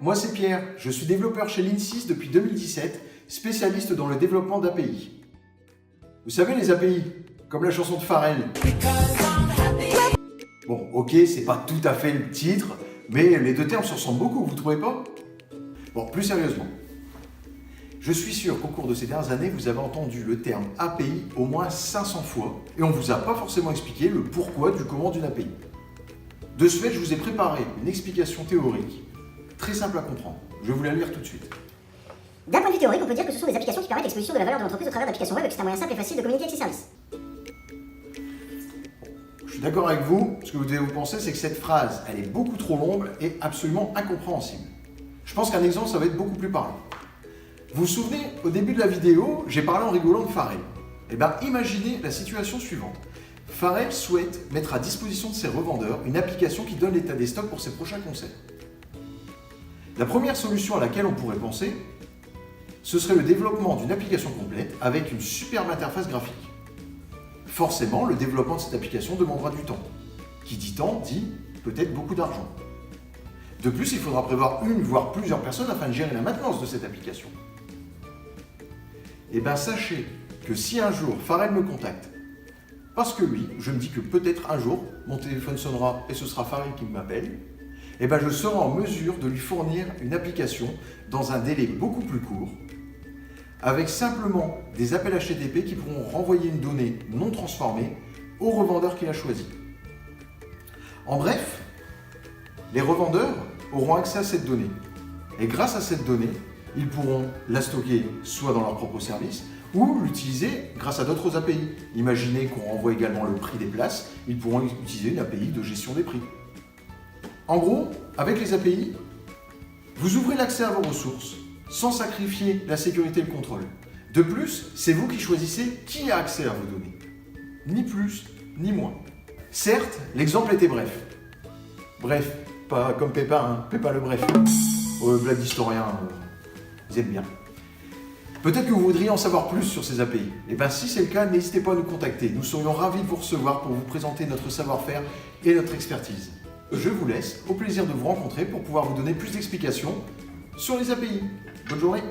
Moi c'est Pierre, je suis développeur chez Linsys depuis 2017, spécialiste dans le développement d'API. Vous savez les API, comme la chanson de Pharrell. Bon, ok, c'est pas tout à fait le titre, mais les deux termes se ressemblent beaucoup, vous trouvez pas? Bon, plus sérieusement. Je suis sûr qu'au cours de ces dernières années, vous avez entendu le terme API au moins 500 fois, et on ne vous a pas forcément expliqué le pourquoi du comment d'une API. De ce fait, je vous ai préparé une explication théorique, très simple à comprendre. Je vais vous la lire tout de suite. D'un point de vue théorique, on peut dire que ce sont des applications qui permettent l'exposition de la valeur de l'entreprise au travers d'applications web et que c'est un moyen simple et facile de communiquer avec ses services. Je suis d'accord avec vous, ce que vous devez vous penser, c'est que cette phrase, elle est beaucoup trop longue et absolument incompréhensible. Je pense qu'un exemple, ça va être beaucoup plus parlant. Vous vous souvenez, au début de la vidéo, j'ai parlé en rigolant de Pharrell. Eh bien, imaginez la situation suivante. Pharrell souhaite mettre à disposition de ses revendeurs une application qui donne l'état des stocks pour ses prochains concerts. La première solution à laquelle on pourrait penser, ce serait le développement d'une application complète avec une superbe interface graphique. Forcément, le développement de cette application demandera du temps. Qui dit temps, dit peut-être beaucoup d'argent. De plus, il faudra prévoir une, voire plusieurs personnes afin de gérer la maintenance de cette application. Eh bien, sachez que si un jour Pharrell me contacte, parce que oui, je me dis que peut-être un jour, mon téléphone sonnera et ce sera Pharrell qui m'appelle, eh bien, je serai en mesure de lui fournir une application dans un délai beaucoup plus court, avec simplement des appels HTTP qui pourront renvoyer une donnée non transformée au revendeur qu'il a choisi. En bref, les revendeurs auront accès à cette donnée. Et grâce à cette donnée, ils pourront la stocker soit dans leur propre service ou l'utiliser grâce à d'autres API. Imaginez qu'on renvoie également le prix des places, ils pourront utiliser une API de gestion des prix. En gros, avec les API, vous ouvrez l'accès à vos ressources sans sacrifier la sécurité et le contrôle. De plus, c'est vous qui choisissez qui a accès à vos données. Ni plus, ni moins. Certes, l'exemple était bref. Bref, pas comme Pépin, hein. Pépin le bref. Blague d'historien, vous êtes bien. Peut-être que vous voudriez en savoir plus sur ces API. Et bien si c'est le cas, n'hésitez pas à nous contacter. Nous serions ravis de vous recevoir pour vous présenter notre savoir-faire et notre expertise. Je vous laisse, au plaisir de vous rencontrer pour pouvoir vous donner plus d'explications sur les API. Bonne journée!